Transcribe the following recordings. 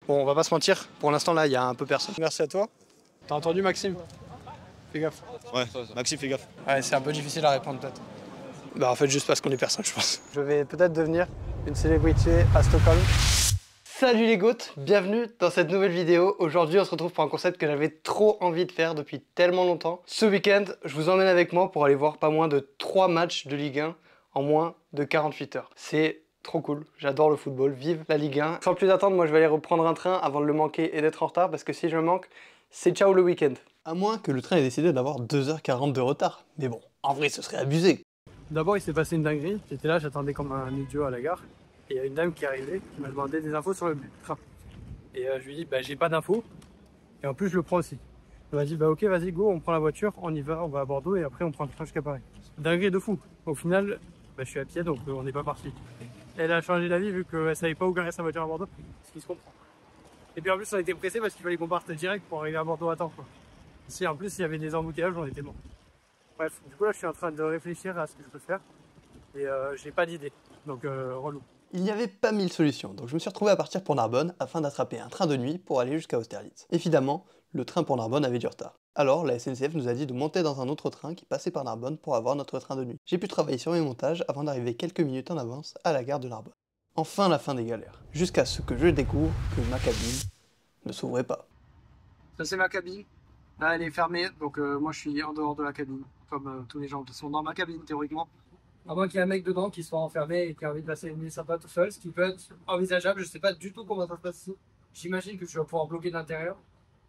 Bon, on va pas se mentir, pour l'instant là, il y a un peu personne. Merci à toi. T'as entendu Maxime? Fais gaffe. Ouais, Maxime, fais gaffe. Ouais, c'est un peu difficile à répondre peut-être. Bah en fait, juste parce qu'on est personne, je pense. Je vais peut-être devenir une célébrité à Stockholm. Salut les goths, bienvenue dans cette nouvelle vidéo. Aujourd'hui, on se retrouve pour un concept que j'avais trop envie de faire depuis tellement longtemps. Ce week-end, je vous emmène avec moi pour aller voir pas moins de 3 matchs de Ligue 1 en moins de 48 heures. C'est trop cool, j'adore le football, vive la Ligue 1. Sans plus attendre, moi je vais aller reprendre un train avant de le manquer et d'être en retard parce que si je me manque, c'est ciao le week-end. À moins que le train ait décidé d'avoir 2h40 de retard. Mais bon, en vrai, ce serait abusé. D'abord, il s'est passé une dinguerie. J'étais là, j'attendais comme un idiot à la gare. Et il y a une dame qui est arrivée, qui m'a demandé des infos sur le train. Et je lui ai dit, bah j'ai pas d'infos. Et en plus, je le prends aussi. Elle m'a dit, bah ok, vas-y, go, on prend la voiture, on y va, on va à Bordeaux et après on prend le train jusqu'à Paris. Dinguerie de fou. Au final, bah, je suis à pied, donc on n'est pas parti. Elle a changé d'avis vu qu'elle savait pas où garer sa voiture à Bordeaux, ce qui se comprend. Et puis en plus, on était pressé parce qu'il fallait qu'on parte direct pour arriver à Bordeaux à temps, quoi. Si en plus il y avait des embouteillages, on était bon. Bref, du coup là, je suis en train de réfléchir à ce que je peux faire et j'ai pas d'idée, donc relou. Il n'y avait pas 1000 solutions, donc je me suis retrouvé à partir pour Narbonne afin d'attraper un train de nuit pour aller jusqu'à Austerlitz. Évidemment, le train pour Narbonne avait du retard. Alors, la SNCF nous a dit de monter dans un autre train qui passait par Narbonne pour avoir notre train de nuit. J'ai pu travailler sur mes montages avant d'arriver quelques minutes en avance à la gare de Narbonne. Enfin la fin des galères, jusqu'à ce que je découvre que ma cabine ne s'ouvrait pas. Ça c'est ma cabine, là elle est fermée, donc moi je suis en dehors de la cabine, comme tous les gens qui sont dans ma cabine théoriquement. À moins qu'il y ait un mec dedans qui soit enfermé et qui a envie de passer une nuit sympa tout seul, ce qui peut être envisageable. Je sais pas du tout comment ça se passe ici. J'imagine que je vais pouvoir bloquer de l'intérieur.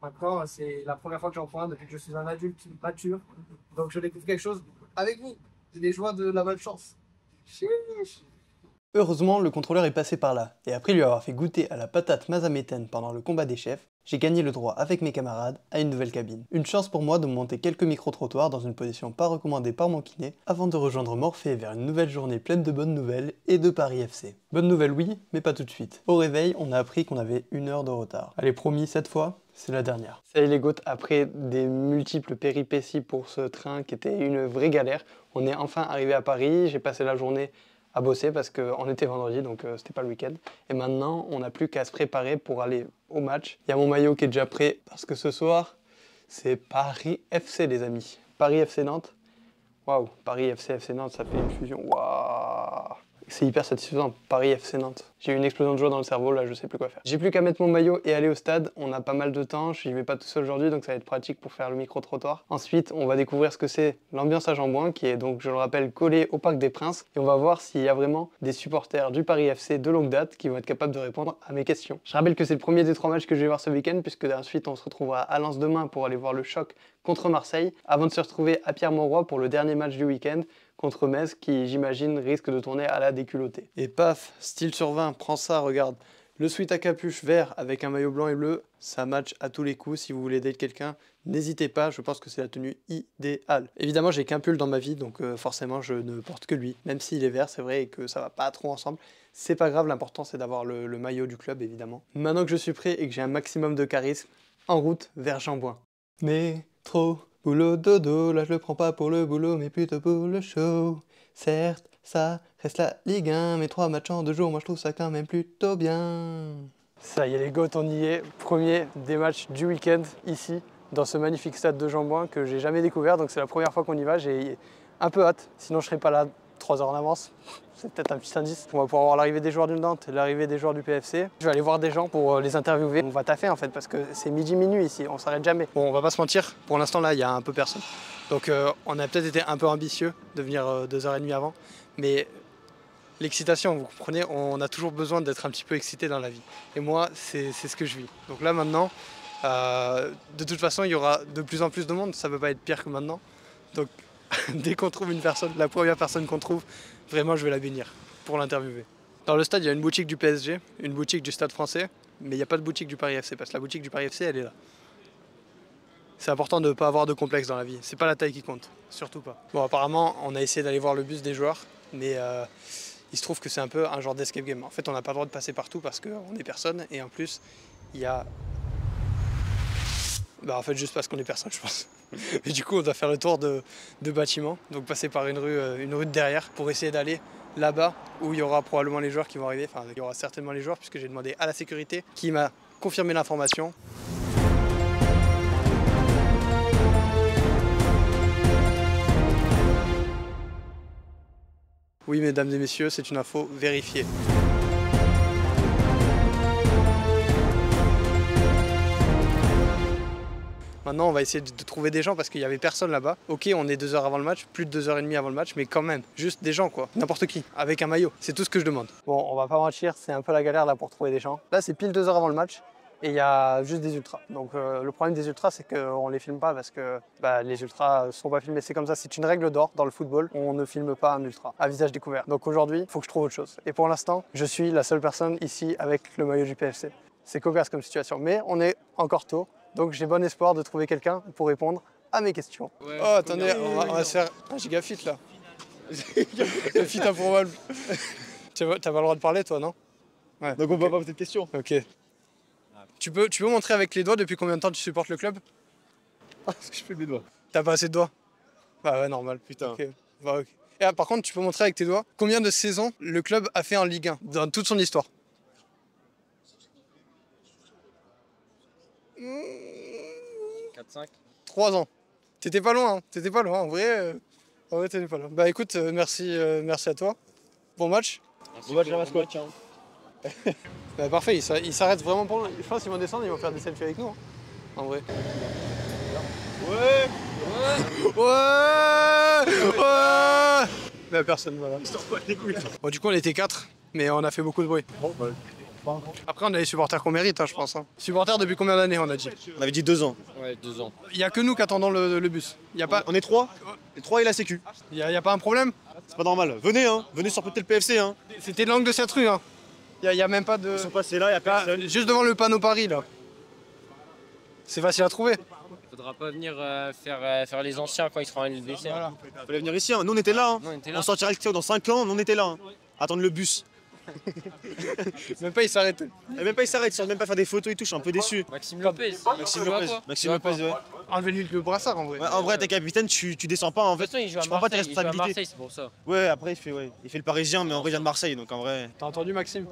Maintenant, c'est la première fois que j'en prends un depuis que je suis un adulte mature. Donc je découvre quelque chose avec vous. J'ai des joies de la malchance. Chiche. Heureusement, le contrôleur est passé par là, et après lui avoir fait goûter à la patate mazamétaine pendant le combat des chefs, j'ai gagné le droit avec mes camarades à une nouvelle cabine. Une chance pour moi de monter quelques micro-trottoirs dans une position pas recommandée par mon kiné, avant de rejoindre Morphée vers une nouvelle journée pleine de bonnes nouvelles et de Paris FC. Bonne nouvelle oui, mais pas tout de suite. Au réveil, on a appris qu'on avait 1 heure de retard. Allez promis, cette fois, c'est la dernière. Ça y est les goths, après des multiples péripéties pour ce train qui était une vraie galère, on est enfin arrivé à Paris, j'ai passé la journée à bosser parce qu'on était vendredi, donc c'était pas le week-end. Et maintenant, on n'a plus qu'à se préparer pour aller au match. Il y a mon maillot qui est déjà prêt parce que ce soir, c'est Paris FC les amis. Paris FC Nantes. Waouh, Paris FC Nantes, ça fait une fusion. Waouh. C'est hyper satisfaisant, Paris FC Nantes. J'ai eu une explosion de joie dans le cerveau, là je sais plus quoi faire. J'ai plus qu'à mettre mon maillot et aller au stade, on a pas mal de temps, je n'y vais pas tout seul aujourd'hui donc ça va être pratique pour faire le micro-trottoir. Ensuite, on va découvrir ce que c'est l'ambiance à Jean-Bouin qui est donc, je le rappelle, collée au Parc des Princes et on va voir s'il y a vraiment des supporters du Paris FC de longue date qui vont être capables de répondre à mes questions. Je rappelle que c'est le premier des 3 matchs que je vais voir ce week-end puisque ensuite on se retrouvera à Lens demain pour aller voir le choc contre Marseille avant de se retrouver à Pierre-Mauroy pour le dernier match du week-end contre Metz qui, j'imagine, risque de tourner à la déculottée. Et paf, style sur 20, prends ça, regarde. Le sweat à capuche vert avec un maillot blanc et bleu, ça match à tous les coups. Si vous voulez date quelqu'un, n'hésitez pas, je pense que c'est la tenue idéale. Évidemment, j'ai qu'un pull dans ma vie, donc forcément, je ne porte que lui. Même s'il est vert, c'est vrai, et que ça va pas trop ensemble. C'est pas grave, l'important, c'est d'avoir le maillot du club, évidemment. Maintenant que je suis prêt et que j'ai un maximum de charisme, en route vers Jean-Bouin. Mais trop... boulot dodo, là je le prends pas pour le boulot mais plutôt pour le show. Certes, ça reste la Ligue 1, mais 3 matchs en 2 jours, moi je trouve ça quand même plutôt bien. Ça y est les goths, on y est. Premier des matchs du week-end ici, dans ce magnifique stade de Jean-Bouin que j'ai jamais découvert, donc c'est la première fois qu'on y va, j'ai un peu hâte, sinon je serais pas là 3 heures en avance. C'est peut-être un petit indice. On va pouvoir voir l'arrivée des joueurs du Nantes, l'arrivée des joueurs du PFC. Je vais aller voir des gens pour les interviewer. On va taffer en fait parce que c'est midi minuit ici, on s'arrête jamais. Bon, on va pas se mentir, pour l'instant là il y a un peu personne. Donc on a peut-être été un peu ambitieux de venir 2h30 avant, mais l'excitation, vous comprenez, on a toujours besoin d'être un petit peu excité dans la vie. Et moi, c'est ce que je vis. Donc là maintenant, de toute façon il y aura de plus en plus de monde, ça peut pas être pire que maintenant. Donc dès qu'on trouve une personne, la première personne qu'on trouve, vraiment je vais la bénir pour l'interviewer. Dans le stade, il y a une boutique du PSG, une boutique du Stade français, mais il n'y a pas de boutique du Paris FC parce que la boutique du Paris FC, elle est là. C'est important de ne pas avoir de complexe dans la vie, c'est pas la taille qui compte, surtout pas. Bon, apparemment, on a essayé d'aller voir le bus des joueurs, mais il se trouve que c'est un peu un genre d'escape game. En fait, on n'a pas le droit de passer partout parce qu'on est personne et en plus, il y a... Bah en fait juste parce qu'on est personne je pense. Et du coup on doit faire le tour de bâtiments, donc passer par une rue de derrière pour essayer d'aller là-bas où il y aura probablement les joueurs qui vont arriver, enfin il y aura certainement les joueurs puisque j'ai demandé à la sécurité qui m'a confirmer l'information. Oui, mesdames et messieurs, c'est une info vérifiée. Maintenant, on va essayer de trouver des gens parce qu'il n'y avait personne là-bas. Ok, on est 2 heures avant le match, plus de 2h30 avant le match, mais quand même, juste des gens quoi. N'importe qui, avec un maillot. C'est tout ce que je demande. Bon, on va pas mentir, c'est un peu la galère là pour trouver des gens. Là, c'est pile 2 heures avant le match et il y a juste des ultras. Donc le problème des ultras, c'est qu'on les filme pas parce que les ultras ne sont pas filmés. C'est comme ça, c'est une règle d'or dans le football. On ne filme pas un ultra à visage découvert. Donc aujourd'hui, il faut que je trouve autre chose. Et pour l'instant, je suis la seule personne ici avec le maillot du PFC. C'est cocasse comme situation, mais on est encore tôt. Donc j'ai bon espoir de trouver quelqu'un pour répondre à mes questions. Ouais, oh attendez, on va se faire un gigafit là. Fit improbable. T'as pas le droit de parler toi, non? Ouais. Donc on va pas poser de questions. Ok. Tu peux montrer avec les doigts depuis combien de temps tu supportes le club? Ah, parce que je fais mes doigts. T'as pas assez de doigts? Bah ouais, normal. Putain. Okay. Bah, okay. Et par contre, tu peux montrer avec tes doigts combien de saisons le club a fait en Ligue 1 dans toute son histoire? 4-5. 3 ans. T'étais pas loin, hein. T'étais pas loin, en vrai t'étais pas loin. Bah écoute, merci à toi. Bon match. Bon match, la mascotte. Bah parfait, il s'arrête vraiment pour nous. Je pense qu'ils vont descendre, ils vont faire des selfies avec nous, hein. En vrai. Ouais. Bah personne, voilà. Bon du coup on était 4, mais on a fait beaucoup de bruit. Bon, ouais. Après on a les supporters qu'on mérite, hein, je pense. Hein. Supporters depuis combien d'années on a dit? On avait dit 2 ans. Ouais, 2 ans. Il y a que nous qui attendons le bus. Y a pas... On est 3. Les 3 et la sécu. Y a pas un problème? C'est pas normal. Venez, hein. Venez surporter le PFC, hein. C'était l'angle de cette rue, hein. Y a même pas de... Ils sont passés là, y a personne. Juste devant le panneau Paris, là. C'est facile à trouver. Faudra pas venir faire les anciens quand ils seront à LDC. Voilà. Fallait venir ici, hein. Nous on était là, hein. Non, on était là. On sortira dans 5 ans, nous on était là, hein. Attendre le bus. Même pas, il s'arrête. Et même pas, ils s'arrêtent, ils sortent même pas faire des photos et tout, je suis un peu déçu. Maxime Lopez. Maxime Tu vois Lopez. quoi Maxime Lopez, ouais. Enlevez-lui le brassard, en vrai. Ouais, en vrai, t'es capitaine, tu descends pas en De fait. toute façon, il joue à Tu prends pas tes Marseille. Il joue à responsabilités. Marseille, c'est pour ça. Ouais, après il fait le parisien, mais en vrai il vient de Marseille, donc en vrai. T'as entendu, Maxime?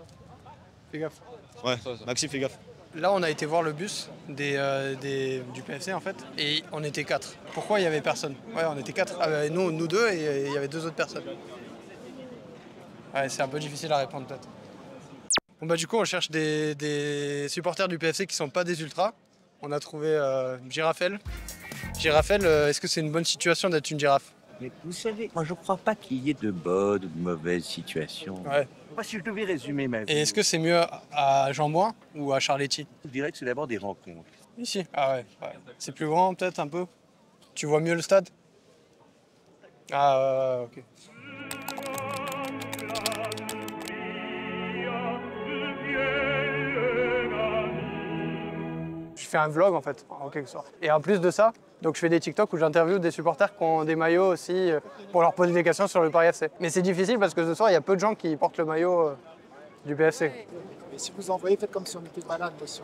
Fais gaffe. Ouais, Ça. Maxime, fais gaffe. Là, on a été voir le bus du PFC, en fait, et on était 4. Pourquoi il y avait personne? Ouais, on était 4. Nous deux, et il y avait 2 autres personnes. Ouais, c'est un peu difficile à répondre, peut-être. Bon bah du coup on cherche des supporters du PFC qui sont pas des ultras. On a trouvé Girafel. Girafel, est-ce que c'est une bonne situation d'être une girafe? Mais vous savez, moi je crois pas qu'il y ait de bonnes ou de mauvaises situations. Ouais. Moi si je devais résumer ma vie, Et est-ce que c'est mieux à Jean-Bouin ou à Charletti? je dirais que c'est d'abord des rencontres. Ici? Ah ouais. C'est plus grand peut-être un peu? Tu vois mieux le stade? Ah ok. Je fais un vlog en fait, en quelque sorte. Et en plus de ça, donc je fais des TikTok où j'interviewe des supporters qui ont des maillots aussi pour leur poser des questions sur le Paris FC. Mais c'est difficile parce que ce soir, il y a peu de gens qui portent le maillot du PFC. Et si vous envoyez, faites comme si on était malade aussi.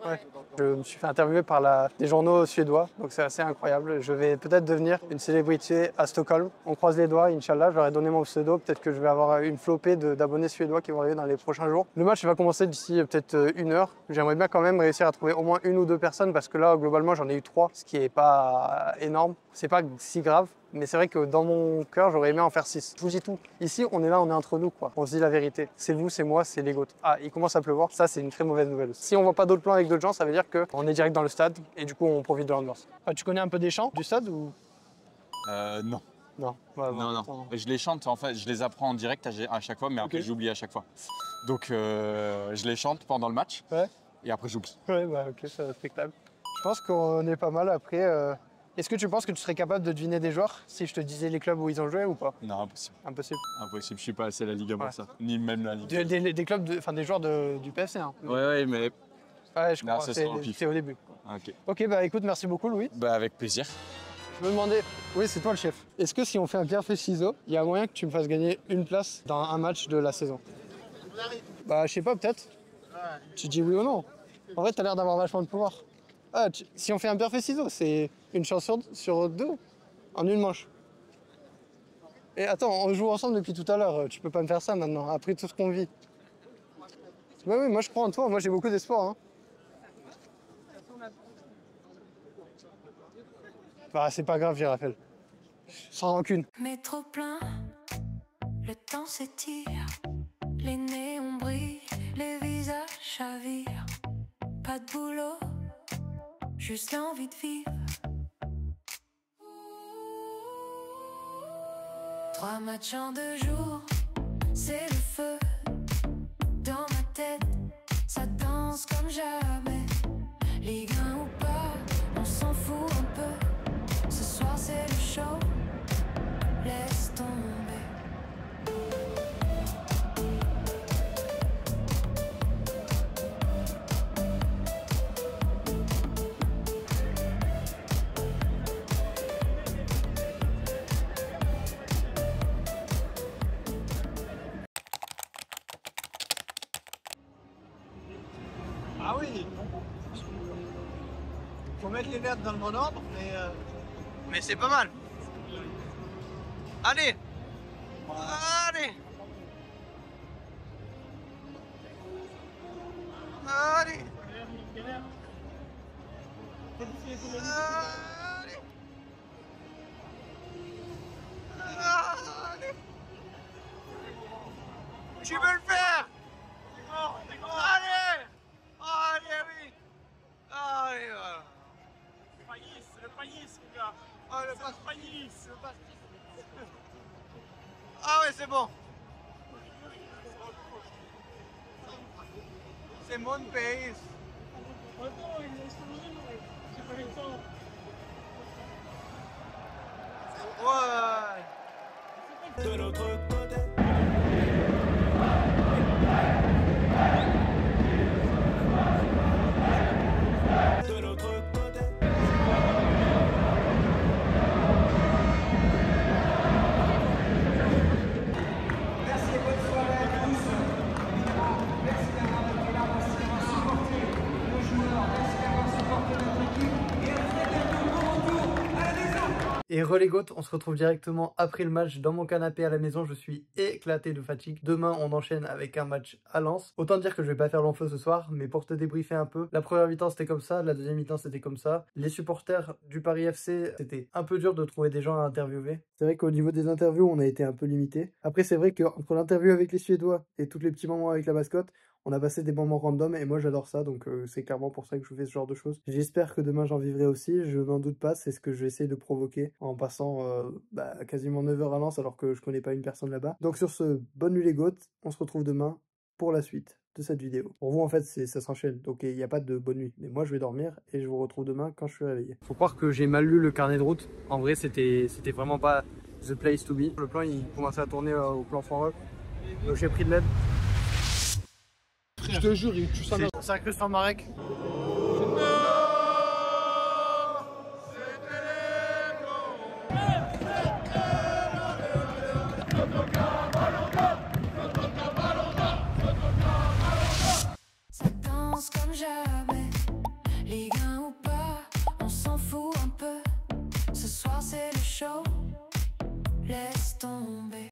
Ouais. Je me suis fait interviewer par des journaux suédois, donc c'est assez incroyable. Je vais peut-être devenir une célébrité à Stockholm. On croise les doigts, Inch'Allah, j'aurais donné mon pseudo. Peut-être que je vais avoir une flopée d'abonnés suédois qui vont arriver dans les prochains jours. Le match va commencer d'ici peut-être 1 heure. J'aimerais bien quand même réussir à trouver au moins 1 ou 2 personnes parce que là, globalement, j'en ai eu 3, ce qui n'est pas énorme. C'est pas si grave. Mais c'est vrai que dans mon cœur, j'aurais aimé en faire 6. Je vous dis tout. Ici, on est là, on est entre nous, quoi. On se dit la vérité. C'est vous, c'est moi, c'est les GOAT. Ah, il commence à pleuvoir. Ça, c'est une très mauvaise nouvelle. Si on voit pas d'autres plans avec d'autres gens, ça veut dire qu'on est direct dans le stade et du coup, on profite de l'ambiance. Ah, tu connais un peu des chants du stade ou? Non. Non. Ouais, Non. Je les chante, en fait, je les apprends en direct à chaque fois, mais après j'oublie à chaque fois. Donc je les chante pendant le match, Ouais. et après j'oublie. Ouais, bah ok, c'est respectable. Je pense qu'on est pas mal après. Est-ce que tu penses que tu serais capable de deviner des joueurs si je te disais les clubs où ils ont joué ou pas? Non, impossible. Impossible. Impossible, je suis pas assez à la Ligue 1 pour Ouais. ça. Ni même la Ligue. Des clubs, des joueurs du PFC. Hein. Ouais, mais... Ouais, je Non, crois. ça sera au pif. C'est au début. Ok. Ok, bah écoute, merci beaucoup Louis. Bah avec plaisir. Je me demandais, oui c'est toi le chef, est-ce que si on fait un pierre feuille ciseaux, il y a moyen que tu me fasses gagner une place dans un match de la saison? Bah je sais pas, peut-être. Tu dis oui ou non? En vrai t'as l'air d'avoir vachement de pouvoir. Ah, si on fait un pierre feuille ciseaux, c'est une chance sur 2, en une manche. Et attends, on joue ensemble depuis tout à l'heure, tu peux pas me faire ça maintenant, après tout ce qu'on vit. Bah oui, moi je crois en toi, moi j'ai beaucoup d'espoir. Hein. Bah, c'est pas grave, j'y rappelle. Sans rancune. Métro plein, le temps s'étire, les néons brillent, les visages chavirent. Pas de boulot, juste l'envie de vivre. 3 matchs en 2 jours, c'est le feu. Dans ma tête, ça danse comme jamais. Ligue 1 ou pas, on s'en fout un peu. Ce soir c'est le show, laisse tomber. Ah oui. Faut mettre les verres dans le bon ordre, mais c'est pas mal. Allez. Allez. Allez. Allez. Tu veux le faire? Allez. Allez, oui. Allez, voilà. Le paillis, les gars. Ah, le paillis. Ah ouais, c'est bon. C'est mon pays. Ouais. De l'autre côté. Et relégote, on se retrouve directement après le match dans mon canapé à la maison. Je suis éclaté de fatigue. Demain, on enchaîne avec un match à Lens. Autant dire que je vais pas faire long feu ce soir, mais pour te débriefer un peu, la première mi-temps c'était comme ça, la deuxième mi-temps c'était comme ça. Les supporters du Paris FC, c'était un peu dur de trouver des gens à interviewer. C'est vrai qu'au niveau des interviews, on a été un peu limité. Après, c'est vrai qu'entre l'interview avec les Suédois et tous les petits moments avec la mascotte, on a passé des moments random et moi j'adore ça, donc c'est clairement pour ça que je fais ce genre de choses. J'espère que demain j'en vivrai aussi, je n'en doute pas, c'est ce que je vais essayer de provoquer en passant quasiment 9 heures à Lens alors que je connais pas une personne là-bas. Donc sur ce, bonne nuit les goats, on se retrouve demain pour la suite de cette vidéo. Pour vous en fait ça s'enchaîne, donc il n'y a pas de bonne nuit, mais moi je vais dormir et je vous retrouve demain quand je suis réveillé. Faut croire que j'ai mal lu le carnet de route, en vrai c'était vraiment pas the place to be. Le plan il commençait à tourner au plan fond, donc j'ai pris de l'aide. Je te jure, il tue ça. C'est un Christian Marek. Ça danse comme jamais. Ligue 1 ou pas, on s'en fout un peu. Ce soir c'est le show, laisse tomber.